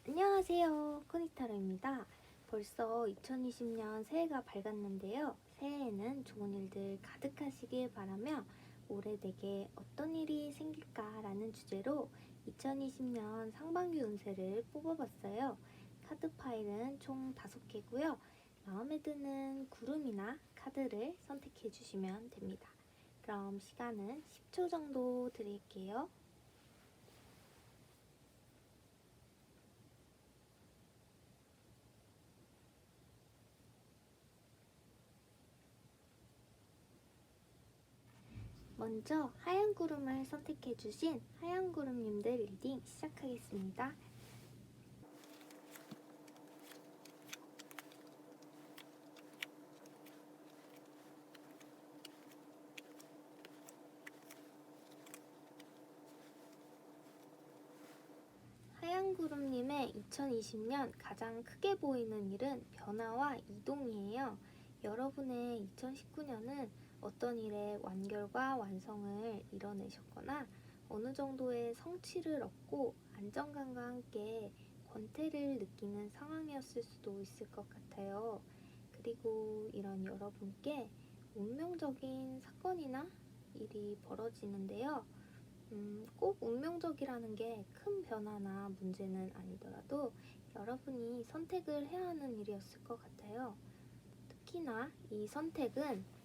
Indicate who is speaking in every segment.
Speaker 1: 안녕하세요. 코니타로입니다. 벌써 2020년 새해가 밝았는데요. 새해에는 좋은 일들 가득하시길 바라며 올해 내게 어떤 일이 생길까라는 주제로 2020년 상반기 운세를 뽑아봤어요. 카드 파일은 총 5개고요. 마음에 드는 구름이나 카드를 선택해 주시면 됩니다. 그럼 시간은 10초 정도 드릴게요. 먼저 하얀 구름을 선택해주신 하얀 구름님들 리딩 시작하겠습니다. 하얀 구름님의 2020년 가장 크게 보이는 일은 변화와 이동이에요. 여러분의 2019년은 어떤 일의 완결과 완성을 이뤄내셨거나 어느 정도의 성취를 얻고 안정감과 함께 권태를 느끼는 상황이었을 수도 있을 것 같아요. 그리고 이런 여러분께 운명적인 사건이나 일이 벌어지는데요. 꼭 운명적이라는 게 큰 변화나 문제는 아니더라도 여러분이 선택을 해야 하는 일이었을 것 같아요. 특히나 이 선택은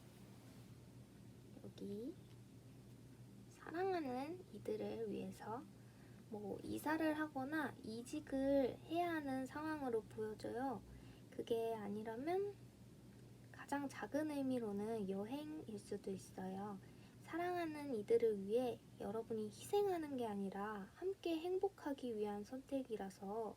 Speaker 1: 여기 사랑하는 이들을 위해서 이사를 하거나 이직을 해야 하는 상황으로 보여져요. 그게 아니라면 가장 작은 의미로는 여행일 수도 있어요. 사랑하는 이들을 위해 여러분이 희생하는 게 아니라 함께 행복하기 위한 선택이라서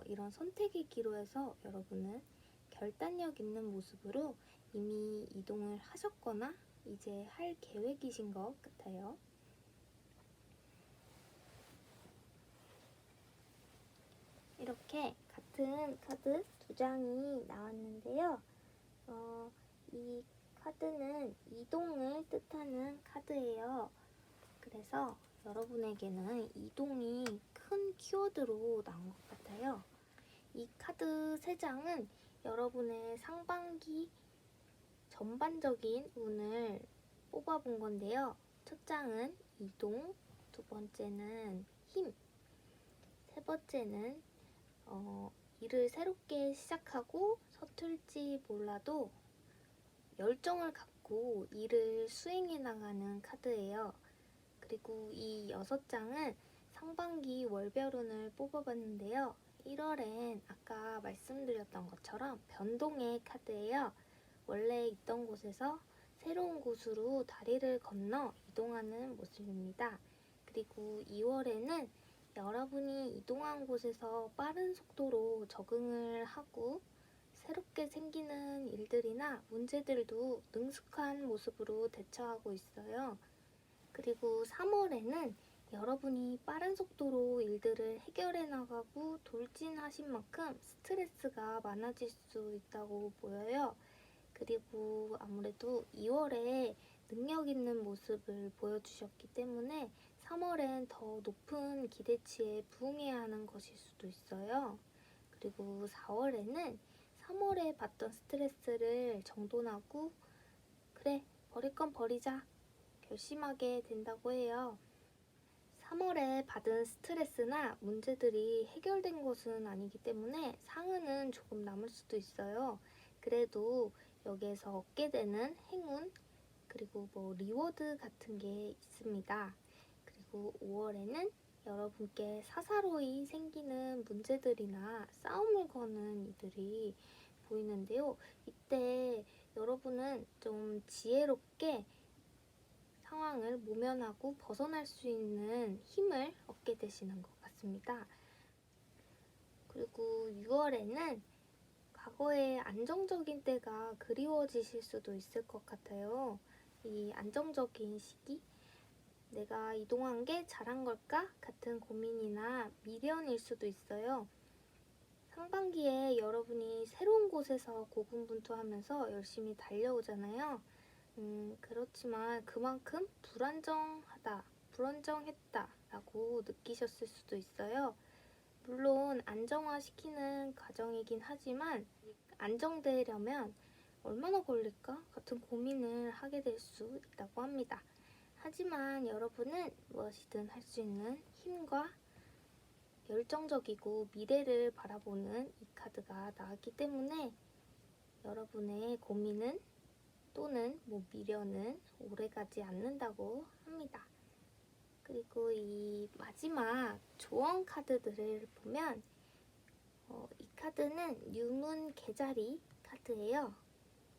Speaker 1: 이런 선택의 기로에서 여러분은 결단력 있는 모습으로 이미 이동을 하셨거나 이제 할 계획이신 것 같아요. 이렇게 같은 카드 2장이 나왔는데요. 이 카드는 이동을 뜻하는 카드예요. 그래서 여러분에게는 이동이 큰 키워드로 나온 것 같아요. 이 카드 3장은 여러분의 상반기 전반적인 운을 뽑아본 건데요. 첫 장은 이동, 두 번째는 힘, 세 번째는 일을 새롭게 시작하고 서툴지 몰라도 열정을 갖고 일을 수행해 나가는 카드예요. 그리고 이 6장은 상반기 월별운을 뽑아봤는데요. 1월엔 아까 말씀드렸던 것처럼 변동의 카드예요. 원래 있던 곳에서 새로운 곳으로 다리를 건너 이동하는 모습입니다. 그리고 2월에는 여러분이 이동한 곳에서 빠른 속도로 적응을 하고 새롭게 생기는 일들이나 문제들도 능숙한 모습으로 대처하고 있어요. 그리고 3월에는 여러분이 빠른 속도로 일들을 해결해 나가고 돌진하신 만큼 스트레스가 많아질 수 있다고 보여요. 그리고 아무래도 2월에 능력 있는 모습을 보여주셨기 때문에 3월엔 더 높은 기대치에 부응해야 하는 것일 수도 있어요. 그리고 4월에는 3월에 받던 스트레스를 정돈하고 그래, 버릴 건 버리자 결심하게 된다고 해요. 3월에 받은 스트레스나 문제들이 해결된 것은 아니기 때문에 상흔은 조금 남을 수도 있어요. 그래도 여기에서 얻게 되는 행운, 그리고 리워드 같은 게 있습니다. 그리고 5월에는 여러분께 사사로이 생기는 문제들이나 싸움을 거는 이들이 보이는데요. 이때 여러분은 좀 지혜롭게 상황을 모면하고 벗어날 수 있는 힘을 얻게 되시는 것 같습니다. 그리고 6월에는 과거의 안정적인 때가 그리워지실 수도 있을 것 같아요. 이 안정적인 시기, 내가 이동한 게 잘한 걸까? 같은 고민이나 미련일 수도 있어요. 상반기에 여러분이 새로운 곳에서 고군분투하면서 열심히 달려오잖아요. 그렇지만 그만큼 불안정했다 라고 느끼셨을 수도 있어요. 물론 안정화시키는 과정이긴 하지만 안정되려면 얼마나 걸릴까 같은 고민을 하게 될 수 있다고 합니다. 하지만 여러분은 무엇이든 할 수 있는 힘과 열정적이고 미래를 바라보는 이 카드가 나왔기 때문에 여러분의 고민은 또는 미련은 오래가지 않는다고 합니다. 그리고 이 마지막 조언 카드들을 보면 이 카드는 유문 개자리 카드예요.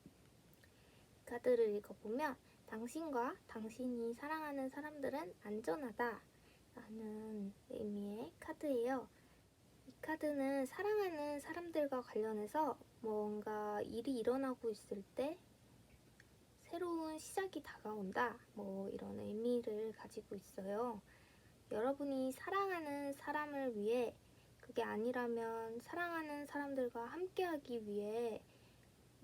Speaker 1: 이 카드를 읽어보면 당신과 당신이 사랑하는 사람들은 안전하다 라는 의미의 카드예요. 이 카드는 사랑하는 사람들과 관련해서 뭔가 일이 일어나고 있을 때 새로운 시작이 다가온다 이런 의미를 가지고 있어요. 여러분이 사랑하는 사람을 위해 그게 아니라면 사랑하는 사람들과 함께하기 위해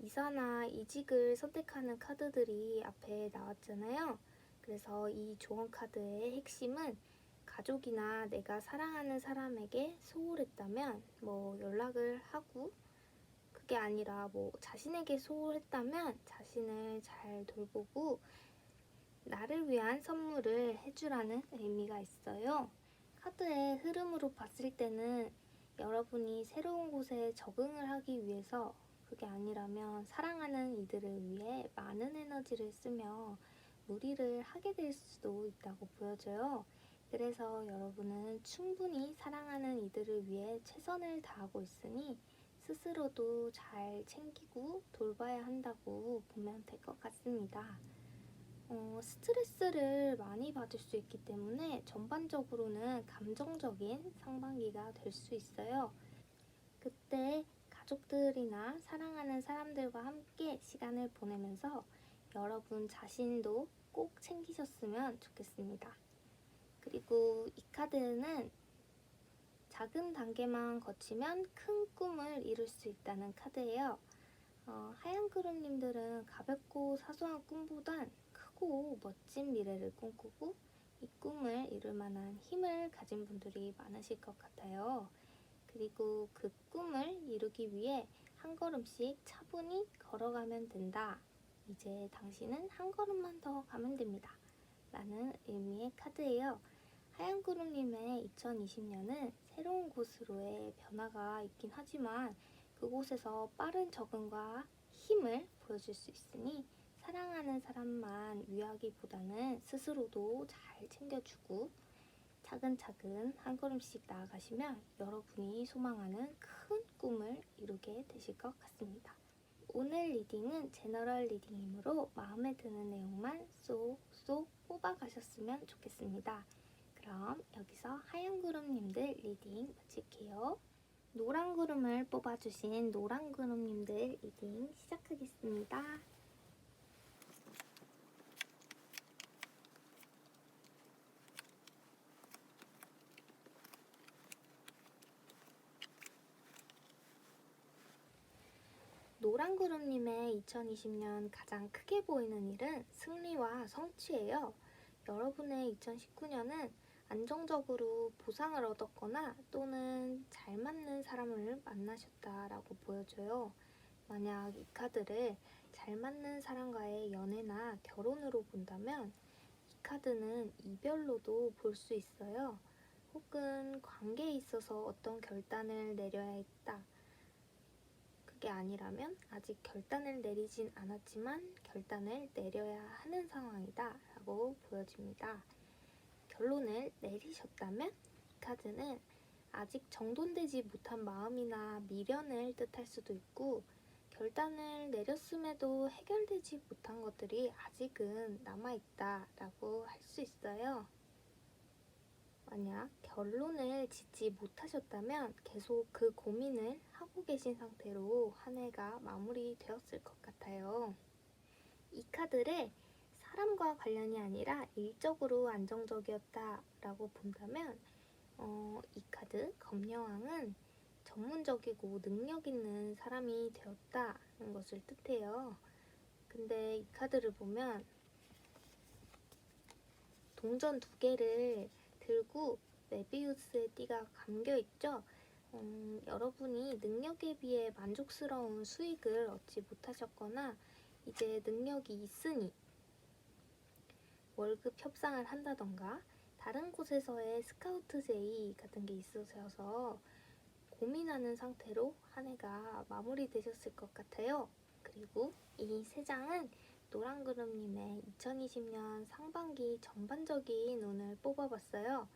Speaker 1: 이사나 이직을 선택하는 카드들이 앞에 나왔잖아요. 그래서 이 조언 카드의 핵심은 가족이나 내가 사랑하는 사람에게 소홀했다면 연락을 하고 그게 아니라 자신에게 소홀했다면 자신을 잘 돌보고 나를 위한 선물을 해주라는 의미가 있어요. 카드의 흐름으로 봤을 때는 여러분이 새로운 곳에 적응을 하기 위해서 그게 아니라면 사랑하는 이들을 위해 많은 에너지를 쓰며 무리를 하게 될 수도 있다고 보여져요. 그래서 여러분은 충분히 사랑하는 이들을 위해 최선을 다하고 있으니 스스로도 잘 챙기고 돌봐야 한다고 보면 될 것 같습니다. 스트레스를 많이 받을 수 있기 때문에 전반적으로는 감정적인 상반기가 될 수 있어요. 그때 가족들이나 사랑하는 사람들과 함께 시간을 보내면서 여러분 자신도 꼭 챙기셨으면 좋겠습니다. 그리고 이 카드는 작은 단계만 거치면 큰 꿈을 이룰 수 있다는 카드예요. 하얀 구름님들은 가볍고 사소한 꿈보단 크고 멋진 미래를 꿈꾸고 이 꿈을 이룰 만한 힘을 가진 분들이 많으실 것 같아요. 그리고 그 꿈을 이루기 위해 한 걸음씩 차분히 걸어가면 된다. 이제 당신은 한 걸음만 더 가면 됩니다. 라는 의미의 카드예요. 하얀 구름님의 2020년은 새로운 곳으로의 변화가 있긴 하지만 그곳에서 빠른 적응과 힘을 보여줄 수 있으니 사랑하는 사람만 위하기보다는 스스로도 잘 챙겨주고 차근차근 한 걸음씩 나아가시면 여러분이 소망하는 큰 꿈을 이루게 되실 것 같습니다. 오늘 리딩은 제너럴 리딩이므로 마음에 드는 내용만 쏙쏙 뽑아가셨으면 좋겠습니다. 그럼 여기서 하얀 구름님들 리딩 마칠게요. 노란 구름을 뽑아주신 노란 구름님들 리딩 시작하겠습니다. 노란 구름님의 2020년 가장 크게 보이는 일은 승리와 성취예요. 여러분의 2019년은 안정적으로 보상을 얻었거나 또는 잘 맞는 사람을 만나셨다라고 보여줘요. 만약 이 카드를 잘 맞는 사람과의 연애나 결혼으로 본다면 이 카드는 이별로도 볼 수 있어요. 혹은 관계에 있어서 어떤 결단을 내려야 했다. 그게 아니라면 아직 결단을 내리진 않았지만 결단을 내려야 하는 상황이다 라고 보여집니다. 결론을 내리셨다면 이 카드는 아직 정돈되지 못한 마음이나 미련을 뜻할 수도 있고 결단을 내렸음에도 해결되지 못한 것들이 아직은 남아있다 라고 할 수 있어요. 만약 결론을 짓지 못하셨다면 계속 그 고민을 하고 계신 상태로 한 해가 마무리되었을 것 같아요. 이 카드를 사람과 관련이 아니라 일적으로 안정적이었다 라고 본다면 이 카드 검여왕은 전문적이고 능력 있는 사람이 되었다는 것을 뜻해요. 근데 이 카드를 보면 동전 두 개를 들고 메비우스의 띠가 감겨 있죠. 여러분이 능력에 비해 만족스러운 수익을 얻지 못하셨거나 이제 능력이 있으니 월급 협상을 한다던가 다른 곳에서의 스카우트 제의 같은 게 있으셔서 고민하는 상태로 한 해가 마무리되셨을 것 같아요. 그리고 이 세 장은 노랑그룹님의 2020년 상반기 전반적인 운을 뽑아봤어요.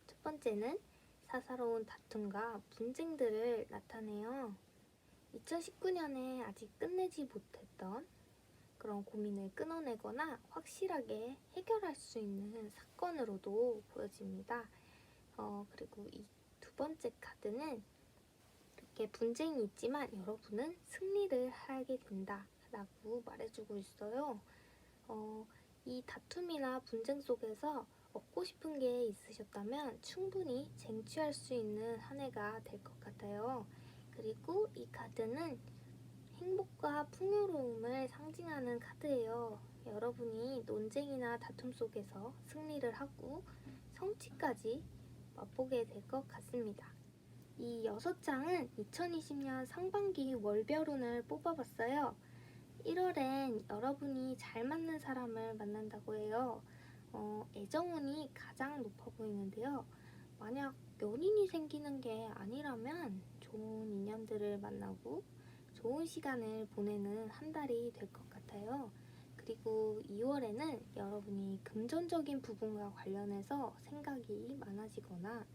Speaker 1: 첫 번째는 사사로운 다툼과 분쟁들을 나타내요. 2019년에 아직 끝내지 못했던 그런 고민을 끊어내거나 확실하게 해결할 수 있는 사건으로도 보여집니다. 그리고 이 두 번째 카드는 이렇게 분쟁이 있지만 여러분은 승리를 하게 된다 라고 말해주고 있어요. 이 다툼이나 분쟁 속에서 얻고 싶은 게 있으셨다면 충분히 쟁취할 수 있는 한 해가 될 것 같아요. 그리고 이 카드는 행복과 풍요로움을 상징하는 카드예요. 여러분이 논쟁이나 다툼 속에서 승리를 하고 성취까지 맛보게 될 것 같습니다. 이 6장은 2020년 상반기 월별운을 뽑아봤어요. 1월엔 여러분이 잘 맞는 사람을 만난다고 해요. 애정운이 가장 높아 보이는데요. 만약 연인이 생기는 게 아니라면 좋은 인연들을 만나고 좋은 시간을 보내는 한 달이 될 것 같아요. 그리고 2월에는 여러분이 금전적인 부분과 관련해서 생각이 많아지거나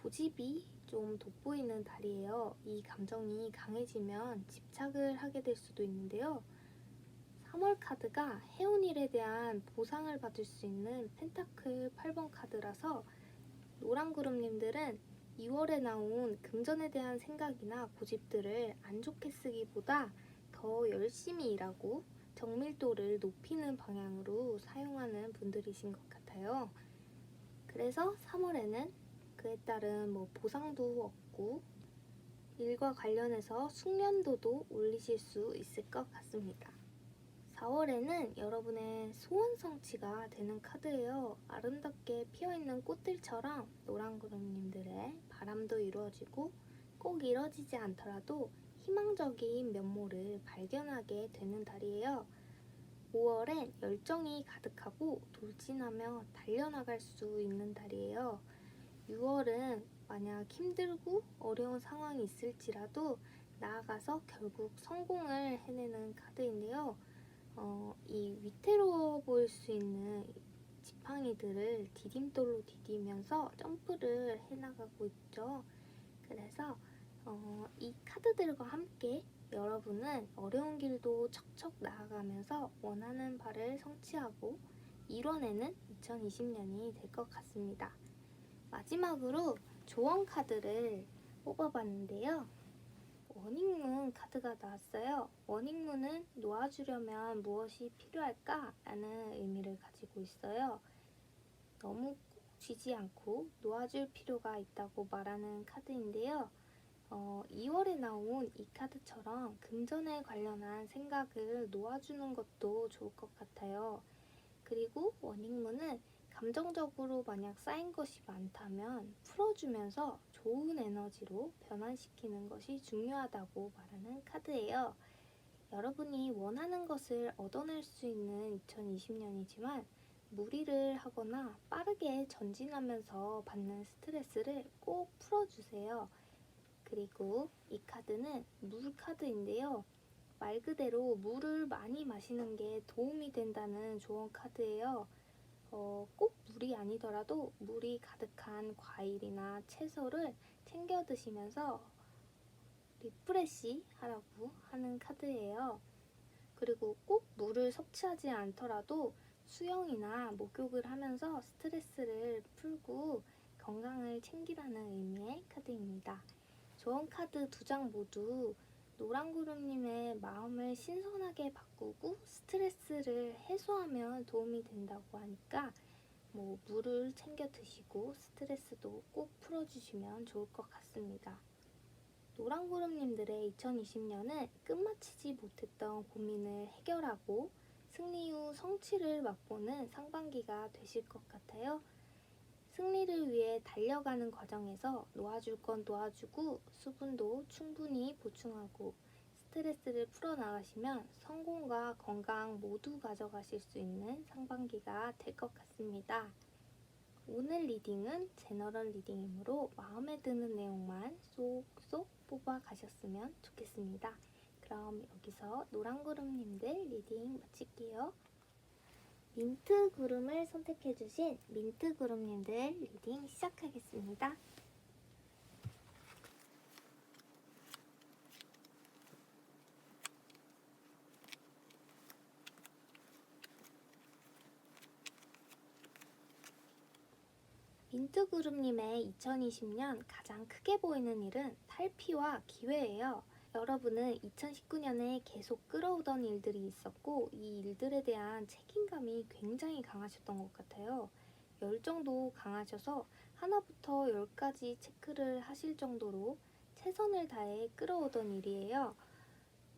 Speaker 1: 고집이 좀 돋보이는 달이에요. 이 감정이 강해지면 집착을 하게 될 수도 있는데요. 3월 카드가 해온 일에 대한 보상을 받을 수 있는 펜타클 8번 카드라서 노랑그룹님들은 2월에 나온 금전에 대한 생각이나 고집들을 안 좋게 쓰기보다 더 열심히 일하고 정밀도를 높이는 방향으로 사용하는 분들이신 것 같아요. 그래서 3월에는 그에 따른 보상도 얻고 일과 관련해서 숙련도도 올리실 수 있을 것 같습니다. 4월에는 여러분의 소원 성취가 되는 카드예요. 아름답게 피어있는 꽃들처럼 노랑그룹님들의 바람도 이루어지고 꼭 이루어지지 않더라도 희망적인 면모를 발견하게 되는 달이에요. 5월엔 열정이 가득하고 돌진하며 달려나갈 수 있는 달이에요. 6월은 만약 힘들고 어려운 상황이 있을지라도 나아가서 결국 성공을 해내는 카드인데요. 이 위태로워 보일 수 있는 지팡이들을 디딤돌로 디디면서 점프를 해나가고 있죠. 그래서 이 카드들과 함께 여러분은 어려운 길도 척척 나아가면서 원하는 바를 성취하고 이뤄내는 2020년이 될 것 같습니다. 마지막으로 조언 카드를 뽑아봤는데요. 워닝문 카드가 나왔어요. 워닝문은 놓아주려면 무엇이 필요할까? 라는 의미를 가지고 있어요. 너무 꼭 쥐지 않고 놓아줄 필요가 있다고 말하는 카드인데요. 2월에 나온 이 카드처럼 금전에 관련한 생각을 놓아주는 것도 좋을 것 같아요. 그리고 워닝문은 감정적으로 만약 쌓인 것이 많다면 풀어주면서 좋은 에너지로 변환시키는 것이 중요하다고 말하는 카드예요. 여러분이 원하는 것을 얻어낼 수 있는 2020년이지만 무리를 하거나 빠르게 전진하면서 받는 스트레스를 꼭 풀어주세요. 그리고 이 카드는 물 카드인데요. 말 그대로 물을 많이 마시는 게 도움이 된다는 조언 카드예요. 꼭 물이 아니더라도 물이 가득한 과일이나 채소를 챙겨 드시면서 리프레시 하라고 하는 카드예요. 그리고 꼭 물을 섭취하지 않더라도 수영이나 목욕을 하면서 스트레스를 풀고 건강을 챙기라는 의미의 카드입니다. 조언 카드 2장 모두 노랑구름님의 마음을 신선하게 바꾸고 스트레스를 해소하면 도움이 된다고 하니까 물을 챙겨 드시고 스트레스도 꼭 풀어주시면 좋을 것 같습니다. 노랑구름님들의 2020년은 끝마치지 못했던 고민을 해결하고 승리 후 성취를 맛보는 상반기가 되실 것 같아요. 승리를 위해 달려가는 과정에서 놓아줄 건 놓아주고 수분도 충분히 보충하고 스트레스를 풀어나가시면 성공과 건강 모두 가져가실 수 있는 상반기가 될 것 같습니다. 오늘 리딩은 제너럴 리딩이므로 마음에 드는 내용만 쏙쏙 뽑아 가셨으면 좋겠습니다. 그럼 여기서 노랑구름님들 리딩 마칠게요. 민트 구름을 선택해주신 민트 구름님들 리딩 시작하겠습니다. 민트그룹님의 2020년 가장 크게 보이는 일은 탈피와 기회예요. 여러분은 2019년에 계속 끌어오던 일들이 있었고 이 일들에 대한 책임감이 굉장히 강하셨던 것 같아요. 열정도 강하셔서 하나부터 열까지 체크를 하실 정도로 최선을 다해 끌어오던 일이에요.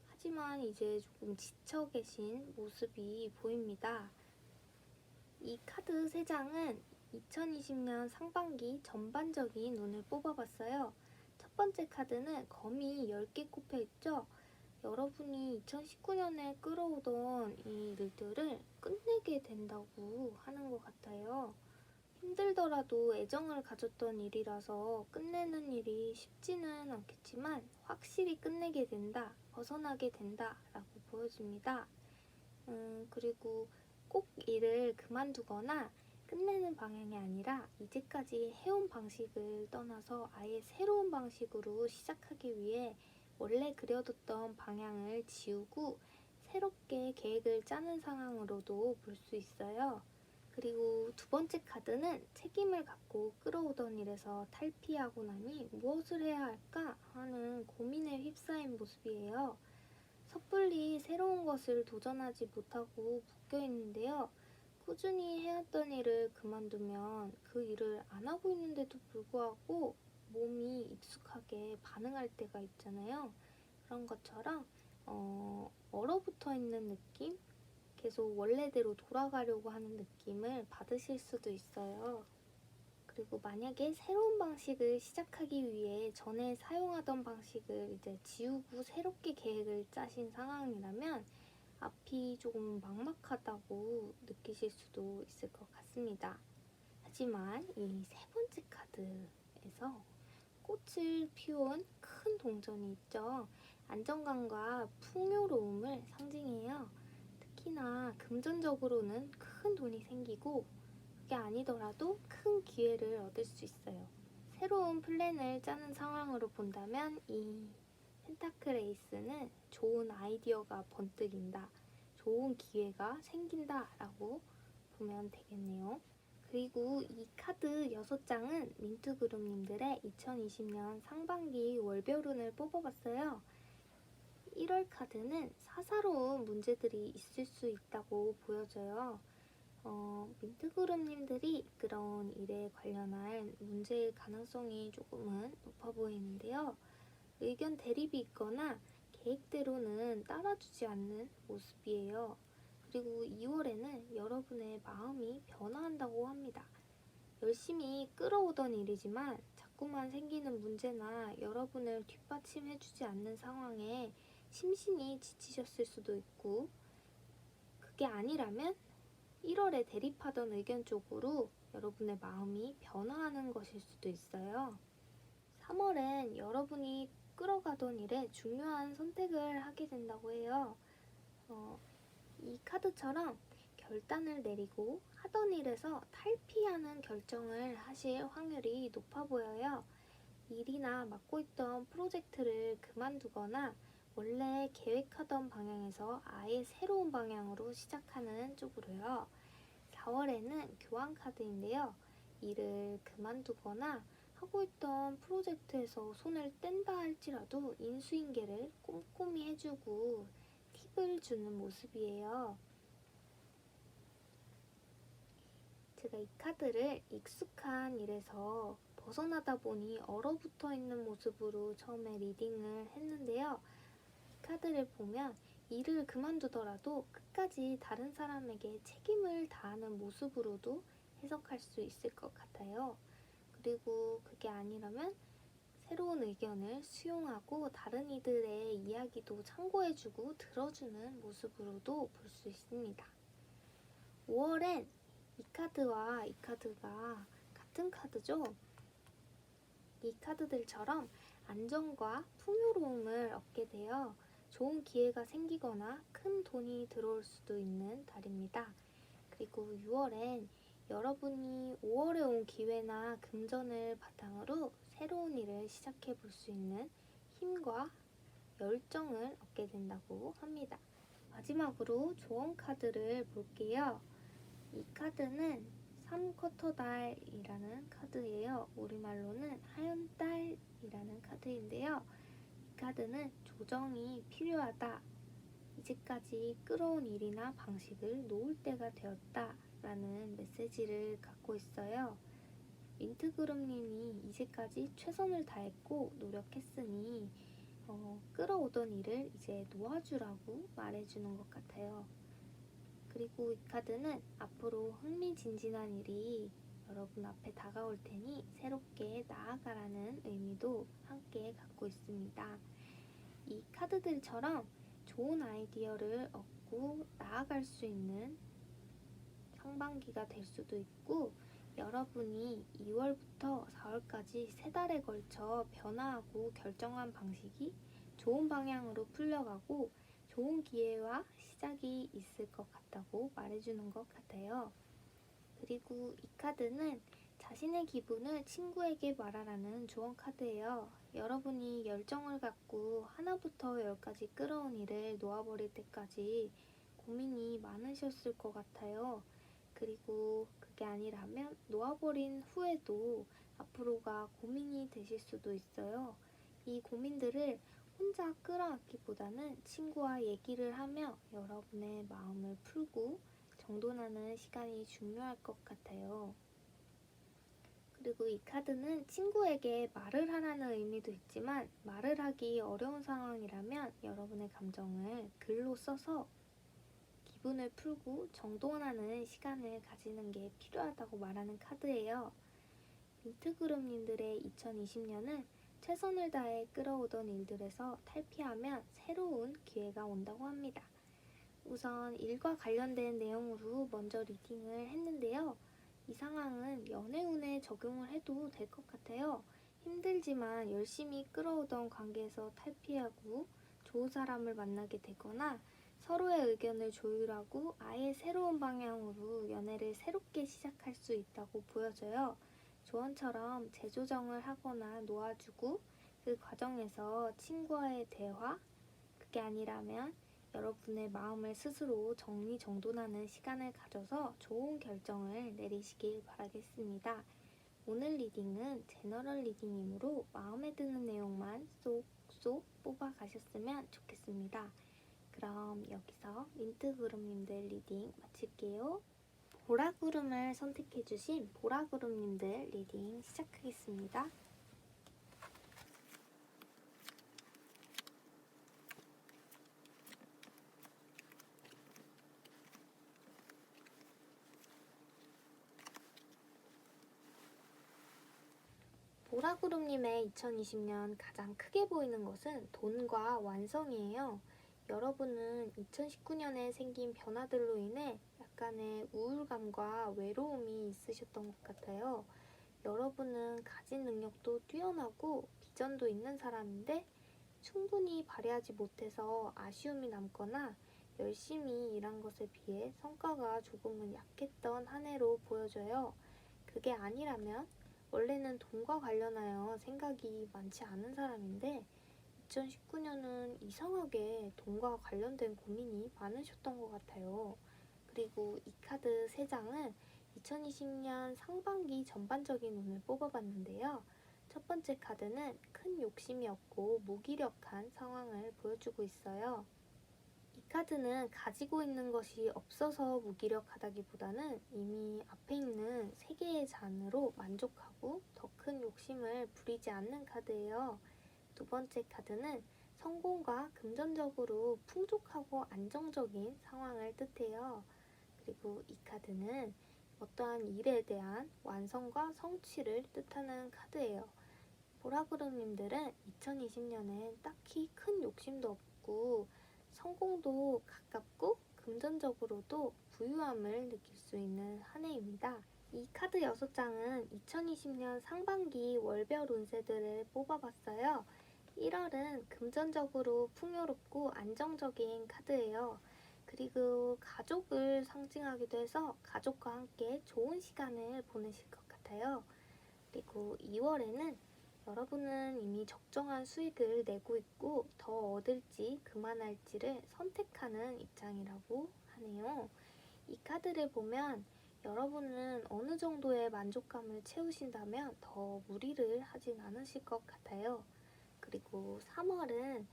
Speaker 1: 하지만 이제 조금 지쳐 계신 모습이 보입니다. 이 카드 3장은 2020년 상반기 전반적인 운을 뽑아봤어요. 첫 번째 카드는 거미 10개 꼽혀있죠. 여러분이 2019년에 끌어오던 이 일들을 끝내게 된다고 하는 것 같아요. 힘들더라도 애정을 가졌던 일이라서 끝내는 일이 쉽지는 않겠지만 확실히 끝내게 된다, 벗어나게 된다 라고 보여집니다. 그리고 꼭 일을 그만두거나 끝내는 방향이 아니라 이제까지 해온 방식을 떠나서 아예 새로운 방식으로 시작하기 위해 원래 그려뒀던 방향을 지우고 새롭게 계획을 짜는 상황으로도 볼 수 있어요. 그리고 두 번째 카드는 책임을 갖고 끌어오던 일에서 탈피하고 나니 무엇을 해야 할까 하는 고민에 휩싸인 모습이에요. 섣불리 새로운 것을 도전하지 못하고 묶여있는데요. 꾸준히 해왔던 일을 그만두면 그 일을 안 하고 있는데도 불구하고 몸이 익숙하게 반응할 때가 있잖아요. 그런 것처럼 얼어붙어 있는 느낌? 계속 원래대로 돌아가려고 하는 느낌을 받으실 수도 있어요. 그리고 만약에 새로운 방식을 시작하기 위해 전에 사용하던 방식을 이제 지우고 새롭게 계획을 짜신 상황이라면 앞이 조금 막막하다고 느끼실 수도 있을 것 같습니다. 하지만 이 세 번째 카드에서 꽃을 피운 큰 동전이 있죠. 안정감과 풍요로움을 상징해요. 특히나 금전적으로는 큰 돈이 생기고 그게 아니더라도 큰 기회를 얻을 수 있어요. 새로운 플랜을 짜는 상황으로 본다면 이 펜타클 에이스는 좋은 아이디어가 번뜩인다, 좋은 기회가 생긴다 라고 보면 되겠네요. 그리고 이 카드 6장은 민트그룹님들의 2020년 상반기 월별운을 뽑아봤어요. 1월 카드는 사사로운 문제들이 있을 수 있다고 보여져요. 민트그룹님들이 이끌어온 일에 관련한 문제의 가능성이 조금은 높아 보이는데요. 의견 대립이 있거나 계획대로는 따라주지 않는 모습이에요. 그리고 2월에는 여러분의 마음이 변화한다고 합니다. 열심히 끌어오던 일이지만 자꾸만 생기는 문제나 여러분을 뒷받침해주지 않는 상황에 심신이 지치셨을 수도 있고 그게 아니라면 1월에 대립하던 의견 쪽으로 여러분의 마음이 변화하는 것일 수도 있어요. 3월엔 여러분이 끌어가던 일에 중요한 선택을 하게 된다고 해요. 이 카드처럼 결단을 내리고 하던 일에서 탈피하는 결정을 하실 확률이 높아 보여요. 일이나 맡고 있던 프로젝트를 그만두거나 원래 계획하던 방향에서 아예 새로운 방향으로 시작하는 쪽으로요. 4월에는 교환 카드인데요. 일을 그만두거나 하고 있던 프로젝트에서 손을 뗀다 할지라도 인수인계를 꼼꼼히 해주고 팁을 주는 모습이에요. 제가 이 카드를 익숙한 일에서 벗어나다 보니 얼어붙어 있는 모습으로 처음에 리딩을 했는데요. 이 카드를 보면 일을 그만두더라도 끝까지 다른 사람에게 책임을 다하는 모습으로도 해석할 수 있을 것 같아요. 그리고 그게 아니라면 새로운 의견을 수용하고 다른 이들의 이야기도 참고해주고 들어주는 모습으로도 볼 수 있습니다. 5월엔 이 카드와 이 카드가 같은 카드죠. 이 카드들처럼 안정과 풍요로움을 얻게 되어 좋은 기회가 생기거나 큰 돈이 들어올 수도 있는 달입니다. 그리고 6월엔 여러분이 5월에 온 기회나 금전을 바탕으로 새로운 일을 시작해 볼 수 있는 힘과 열정을 얻게 된다고 합니다. 마지막으로 조언 카드를 볼게요. 이 카드는 3쿼터 달이라는 카드예요. 우리말로는 하얀 달이라는 카드인데요. 이 카드는 조정이 필요하다. 이제까지 끌어온 일이나 방식을 놓을 때가 되었다 라는 메시지를 갖고 있어요. 민트그룹님이 이제까지 최선을 다했고 노력했으니 끌어오던 일을 이제 놓아주라고 말해주는 것 같아요. 그리고 이 카드는 앞으로 흥미진진한 일이 여러분 앞에 다가올 테니 새롭게 나아가라는 의미도 함께 갖고 있습니다. 이 카드들처럼 좋은 아이디어를 얻고 나아갈 수 있는 상반기가 될 수도 있고, 여러분이 2월부터 4월까지 3달에 걸쳐 변화하고 결정한 방식이 좋은 방향으로 풀려가고 좋은 기회와 시작이 있을 것 같다고 말해주는 것 같아요. 그리고 이 카드는 자신의 기분을 친구에게 말하라는 조언 카드예요. 여러분이 열정을 갖고 하나부터 열까지 끌어온 일을 놓아버릴 때까지 고민이 많으셨을 것 같아요. 그리고 그게 아니라면 놓아버린 후에도 앞으로가 고민이 되실 수도 있어요. 이 고민들을 혼자 끌어안기보다는 친구와 얘기를 하며 여러분의 마음을 풀고 정돈하는 시간이 중요할 것 같아요. 그리고 이 카드는 친구에게 말을 하라는 의미도 있지만 말을 하기 어려운 상황이라면 여러분의 감정을 글로 써서 기분을 풀고 정돈하는 시간을 가지는 게 필요하다고 말하는 카드예요. 민트그룹님들의 2020년은 최선을 다해 끌어오던 일들에서 탈피하면 새로운 기회가 온다고 합니다. 우선 일과 관련된 내용으로 먼저 리딩을 했는데요. 이 상황은 연애운에 적용을 해도 될 것 같아요. 힘들지만 열심히 끌어오던 관계에서 탈피하고 좋은 사람을 만나게 되거나 서로의 의견을 조율하고 아예 새로운 방향으로 연애를 새롭게 시작할 수 있다고 보여져요. 조언처럼 재조정을 하거나 놓아주고 그 과정에서 친구와의 대화, 그게 아니라면 여러분의 마음을 스스로 정리정돈하는 시간을 가져서 좋은 결정을 내리시길 바라겠습니다. 오늘 리딩은 제너럴 리딩이므로 마음에 드는 내용만 쏙쏙 뽑아가셨으면 좋겠습니다. 그럼 여기서 민트그룹님들 리딩 마칠게요. 보라구름을 선택해주신 보라구름님들 리딩 시작하겠습니다. 보라구름님의 2020년 가장 크게 보이는 것은 돈과 완성이에요. 여러분은 2019년에 생긴 변화들로 인해 약간의 우울감과 외로움이 있으셨던 것 같아요. 여러분은 가진 능력도 뛰어나고 비전도 있는 사람인데 충분히 발휘하지 못해서 아쉬움이 남거나 열심히 일한 것에 비해 성과가 조금은 약했던 한 해로 보여져요. 그게 아니라면 원래는 돈과 관련하여 생각이 많지 않은 사람인데 2019년은 이상하게 돈과 관련된 고민이 많으셨던 것 같아요. 그리고 이 카드 3장은 2020년 상반기 전반적인 운을 뽑아봤는데요. 첫 번째 카드는 큰 욕심이 없고 무기력한 상황을 보여주고 있어요. 이 카드는 가지고 있는 것이 없어서 무기력하다기보다는 이미 앞에 있는 3개의 잔으로 만족하고 더 큰 욕심을 부리지 않는 카드예요. 두 번째 카드는 성공과 금전적으로 풍족하고 안정적인 상황을 뜻해요. 그리고 이 카드는 어떠한 일에 대한 완성과 성취를 뜻하는 카드예요. 보라그룹님들은 2020년엔 딱히 큰 욕심도 없고 성공도 가깝고 금전적으로도 부유함을 느낄 수 있는 한 해입니다. 이 카드 6장은 2020년 상반기 월별 운세들을 뽑아봤어요. 1월은 금전적으로 풍요롭고 안정적인 카드예요. 그리고 가족을 상징하기도 해서 가족과 함께 좋은 시간을 보내실 것 같아요. 그리고 2월에는 여러분은 이미 적정한 수익을 내고 있고 더 얻을지 그만할지를 선택하는 입장이라고 하네요. 이 카드를 보면 여러분은 어느 정도의 만족감을 채우신다면 더 무리를 하진 않으실 것 같아요. 그리고 3월은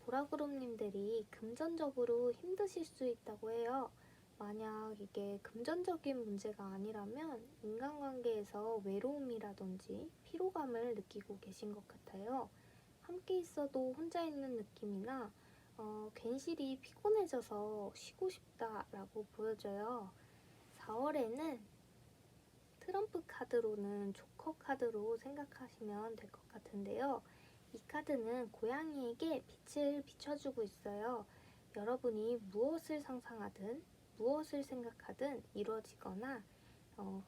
Speaker 1: 보라그룹님들이 금전적으로 힘드실 수 있다고 해요. 만약 이게 금전적인 문제가 아니라면 인간관계에서 외로움이라든지 피로감을 느끼고 계신 것 같아요. 함께 있어도 혼자 있는 느낌이나 괜시리 피곤해져서 쉬고 싶다라고 보여져요. 4월에는 트럼프 카드로는 조커 카드로 생각하시면 될 것 같은데요. 이 카드는 고양이에게 빛을 비춰주고 있어요. 여러분이 무엇을 상상하든 무엇을 생각하든 이루어지거나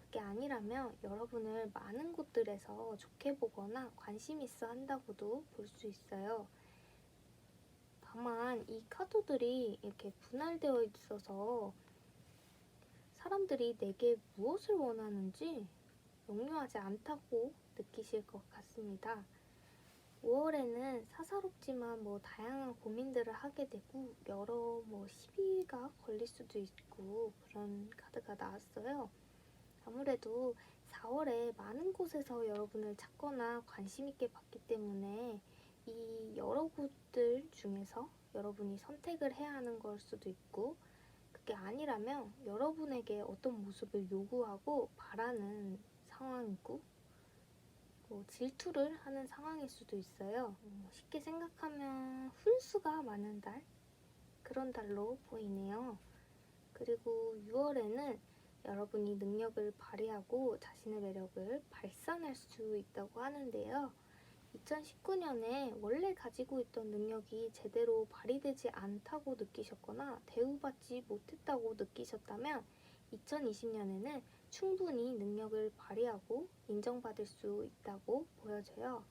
Speaker 1: 그게 아니라면 여러분을 많은 곳들에서 좋게 보거나 관심 있어 한다고도 볼 수 있어요. 다만 이 카드들이 이렇게 분할되어 있어서 사람들이 내게 무엇을 원하는지 명료하지 않다고 느끼실 것 같습니다. 5월에는 사사롭지만 다양한 고민들을 하게 되고 여러 시비가 걸릴 수도 있고 그런 카드가 나왔어요. 아무래도 4월에 많은 곳에서 여러분을 찾거나 관심 있게 봤기 때문에 이 여러 곳들 중에서 여러분이 선택을 해야 하는 걸 수도 있고 그게 아니라면 여러분에게 어떤 모습을 요구하고 바라는 상황이고 질투를 하는 상황일 수도 있어요. 쉽게 생각하면 훈수가 많은 달? 그런 달로 보이네요. 그리고 6월에는 여러분이 능력을 발휘하고 자신의 매력을 발산할 수 있다고 하는데요. 2019년에 원래 가지고 있던 능력이 제대로 발휘되지 않다고 느끼셨거나 대우받지 못했다고 느끼셨다면 2020년에는 충분히 능력을 발휘하고 인정받을 수 있다고 보여져요.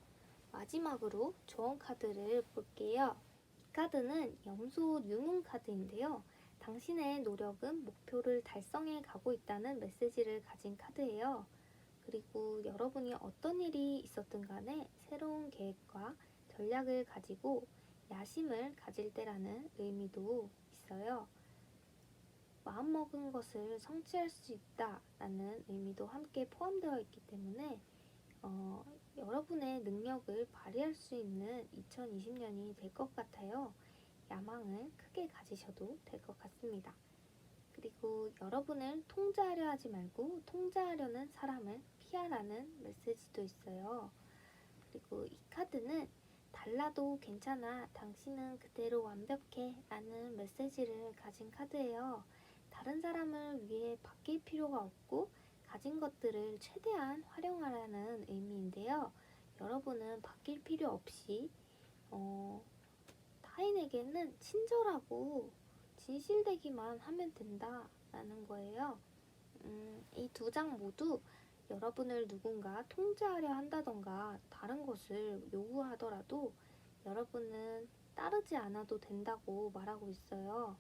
Speaker 1: 마지막으로 조언 카드를 볼게요. 이 카드는 염소 유문 카드인데요. 당신의 노력은 목표를 달성해 가고 있다는 메시지를 가진 카드예요. 그리고 여러분이 어떤 일이 있었든 간에 새로운 계획과 전략을 가지고 야심을 가질 때라는 의미도 있어요. 마음먹은 것을 성취할 수 있다라는 의미도 함께 포함되어 있기 때문에 여러분의 능력을 발휘할 수 있는 2020년이 될 것 같아요. 야망을 크게 가지셔도 될 것 같습니다. 그리고 여러분을 통제하려 하지 말고 통제하려는 사람을 피하라는 메시지도 있어요. 그리고 이 카드는 달라도 괜찮아, 당신은 그대로 완벽해 라는 메시지를 가진 카드예요. 다른 사람을 위해 바뀔 필요가 없고 가진 것들을 최대한 활용하라는 의미인데요. 여러분은 바뀔 필요 없이 타인에게는 친절하고 진실되기만 하면 된다라는 거예요. 이 두 장 모두 여러분을 누군가 통제하려 한다던가 다른 것을 요구하더라도 여러분은 따르지 않아도 된다고 말하고 있어요.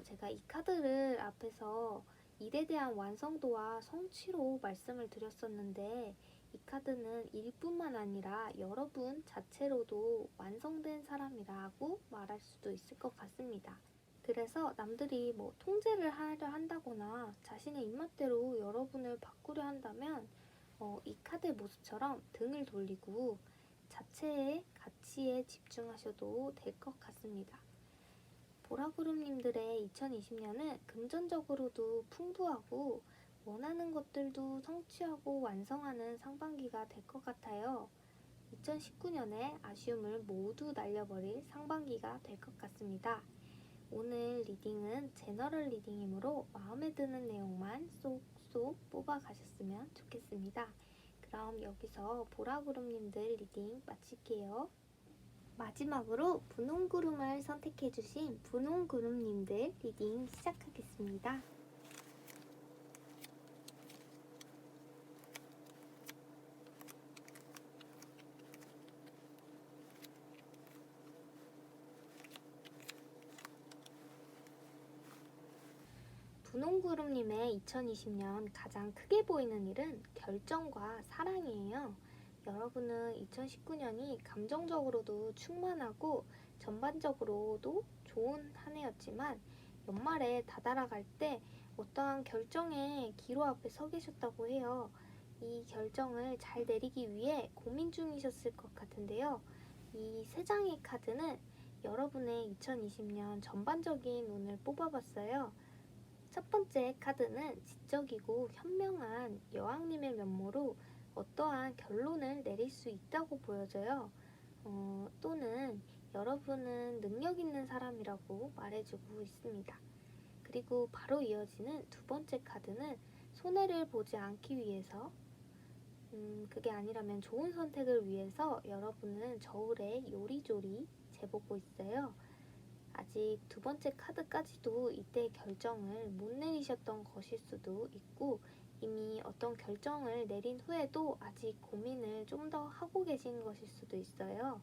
Speaker 1: 제가 이 카드를 앞에서 일에 대한 완성도와 성취로 말씀을 드렸었는데 이 카드는 일뿐만 아니라 여러분 자체로도 완성된 사람이라고 말할 수도 있을 것 같습니다. 그래서 남들이 통제를 하려 한다거나 자신의 입맛대로 여러분을 바꾸려 한다면 이 카드의 모습처럼 등을 돌리고 자체의 가치에 집중하셔도 될 것 같습니다. 보라그룹님들의 2020년은 금전적으로도 풍부하고 원하는 것들도 성취하고 완성하는 상반기가 될 것 같아요. 2019년에 아쉬움을 모두 날려버릴 상반기가 될 것 같습니다. 오늘 리딩은 제너럴 리딩이므로 마음에 드는 내용만 쏙쏙 계속 뽑아가셨으면 좋겠습니다. 그럼 여기서 보라구름님들 리딩 마칠게요. 마지막으로 분홍구름을 선택해주신 분홍구름님들 리딩 시작하겠습니다. 분홍구름님의 2020년 가장 크게 보이는 일은 결정과 사랑이에요. 여러분은 2019년이 감정적으로도 충만하고 전반적으로도 좋은 한 해였지만 연말에 다다라갈 때 어떠한 결정의 기로 앞에 서 계셨다고 해요. 이 결정을 잘 내리기 위해 고민 중이셨을 것 같은데요. 이 세 장의 카드는 여러분의 2020년 전반적인 운을 뽑아봤어요. 첫 번째 카드는 지적이고 현명한 여왕님의 면모로 어떠한 결론을 내릴 수 있다고 보여져요. 또는 여러분은 능력 있는 사람이라고 말해주고 있습니다. 그리고 바로 이어지는 두 번째 카드는 손해를 보지 않기 위해서 그게 아니라면 좋은 선택을 위해서 여러분은 저울에 요리조리 재보고 있어요. 아직 두 번째 카드까지도 이때 결정을 못 내리셨던 것일 수도 있고 이미 어떤 결정을 내린 후에도 아직 고민을 좀 더 하고 계신 것일 수도 있어요.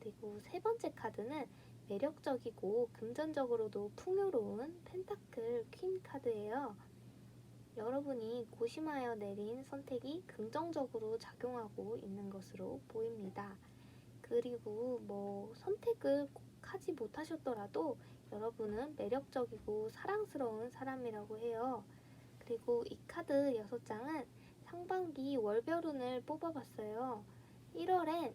Speaker 1: 그리고 세 번째 카드는 매력적이고 금전적으로도 풍요로운 펜타클 퀸 카드예요. 여러분이 고심하여 내린 선택이 긍정적으로 작용하고 있는 것으로 보입니다. 그리고 선택을 꼭 하지 못하셨더라도 여러분은 매력적이고 사랑스러운 사람이라고 해요. 그리고 이 카드 6장은 상반기 월별운을 뽑아봤어요. 1월엔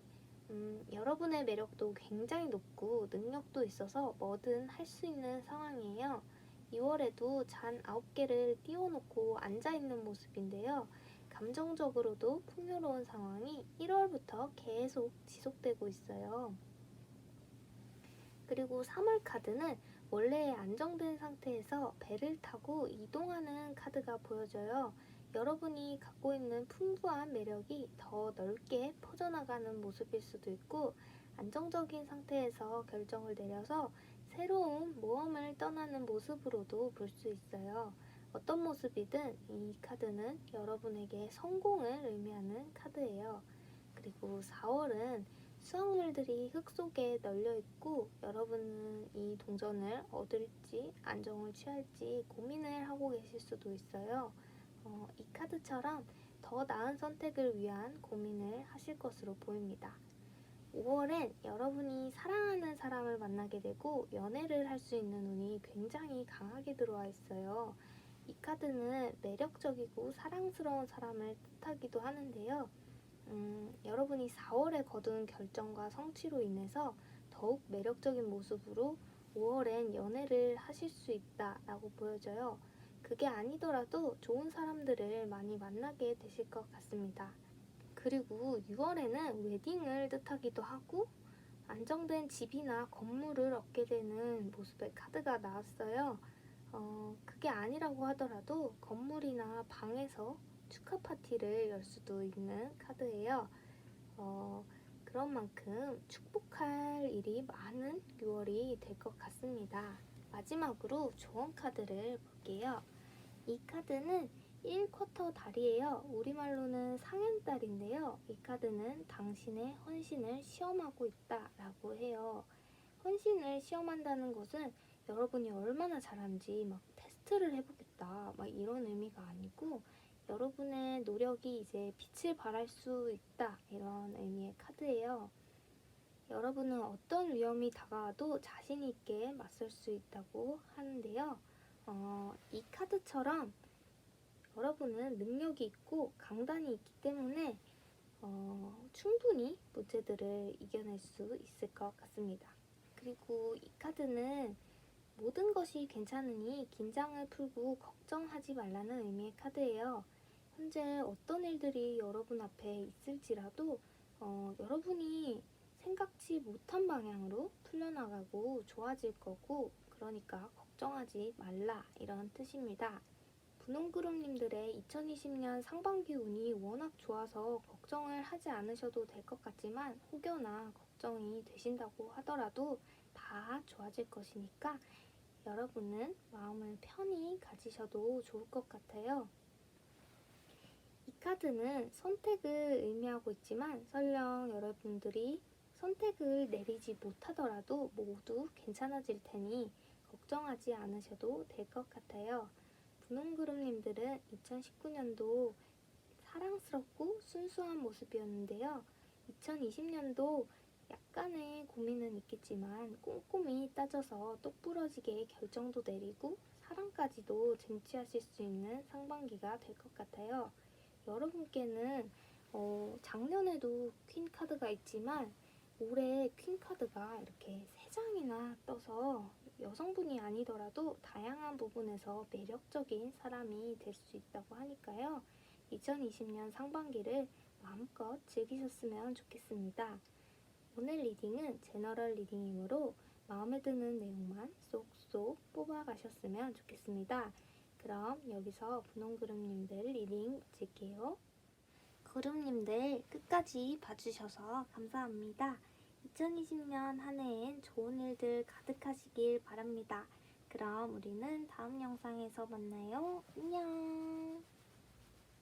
Speaker 1: 여러분의 매력도 굉장히 높고 능력도 있어서 뭐든 할 수 있는 상황이에요. 2월에도 잔 9개를 띄워놓고 앉아있는 모습인데요. 감정적으로도 풍요로운 상황이 1월부터 계속 지속되고 있어요. 그리고 3월 카드는 원래 안정된 상태에서 배를 타고 이동하는 카드가 보여져요. 여러분이 갖고 있는 풍부한 매력이 더 넓게 퍼져나가는 모습일 수도 있고 안정적인 상태에서 결정을 내려서 새로운 모험을 떠나는 모습으로도 볼 수 있어요. 어떤 모습이든 이 카드는 여러분에게 성공을 의미하는 카드예요. 그리고 4월은 수확물들이 흙 속에 널려 있고 여러분은 이 동전을 얻을지 안정을 취할지 고민을 하고 계실 수도 있어요. 이 카드처럼 더 나은 선택을 위한 고민을 하실 것으로 보입니다. 5월엔 여러분이 사랑하는 사람을 만나게 되고 연애를 할 수 있는 운이 굉장히 강하게 들어와 있어요. 이 카드는 매력적이고 사랑스러운 사람을 뜻하기도 하는데요. 여러분이 4월에 거둔 결정과 성취로 인해서 더욱 매력적인 모습으로 5월엔 연애를 하실 수 있다라고 보여져요. 그게 아니더라도 좋은 사람들을 많이 만나게 되실 것 같습니다. 그리고 6월에는 웨딩을 뜻하기도 하고 안정된 집이나 건물을 얻게 되는 모습의 카드가 나왔어요. 그게 아니라고 하더라도 건물이나 방에서 축하 파티를 열 수도 있는 카드예요. 그런 만큼 축복할 일이 많은 6월이 될 것 같습니다. 마지막으로 조언 카드를 볼게요. 이 카드는 1쿼터 달이에요. 우리말로는 상현달인데요. 이 카드는 당신의 헌신을 시험하고 있다라고 해요. 헌신을 시험한다는 것은 여러분이 얼마나 잘하는지 테스트를 해보겠다 이런 의미가 아니고 여러분의 노력이 이제 빛을 발할 수 있다 이런 의미의 카드예요. 여러분은 어떤 위험이 다가와도 자신 있게 맞설 수 있다고 하는데요. 이 카드처럼 여러분은 능력이 있고 강단이 있기 때문에 충분히 문제들을 이겨낼 수 있을 것 같습니다. 그리고 이 카드는 모든 것이 괜찮으니 긴장을 풀고 걱정하지 말라는 의미의 카드예요. 현재 어떤 일들이 여러분 앞에 있을지라도 여러분이 생각지 못한 방향으로 풀려나가고 좋아질 거고 그러니까 걱정하지 말라 이런 뜻입니다. 분홍그룹님들의 2020년 상반기 운이 워낙 좋아서 걱정을 하지 않으셔도 될 것 같지만 혹여나 걱정이 되신다고 하더라도 다 좋아질 것이니까 여러분은 마음을 편히 가지셔도 좋을 것 같아요. 이 카드는 선택을 의미하고 있지만 설령 여러분들이 선택을 내리지 못하더라도 모두 괜찮아질 테니 걱정하지 않으셔도 될 것 같아요. 분홍그룹님들은 2019년도 사랑스럽고 순수한 모습이었는데요. 2020년도 약간의 고민은 있겠지만 꼼꼼히 따져서 똑부러지게 결정도 내리고 사랑까지도 쟁취하실 수 있는 상반기가 될 것 같아요. 여러분께는 작년에도 퀸 카드가 있지만 올해 퀸 카드가 이렇게 3장이나 떠서 여성분이 아니더라도 다양한 부분에서 매력적인 사람이 될 수 있다고 하니까요. 2020년 상반기를 마음껏 즐기셨으면 좋겠습니다. 오늘 리딩은 제너럴 리딩이므로 마음에 드는 내용만 쏙쏙 뽑아가셨으면 좋겠습니다. 그럼 여기서 분홍그룹님들 리딩 마칠게요. 그룹님들 끝까지 봐주셔서 감사합니다. 2020년 한 해엔 좋은 일들 가득하시길 바랍니다. 그럼 우리는 다음 영상에서 만나요. 안녕.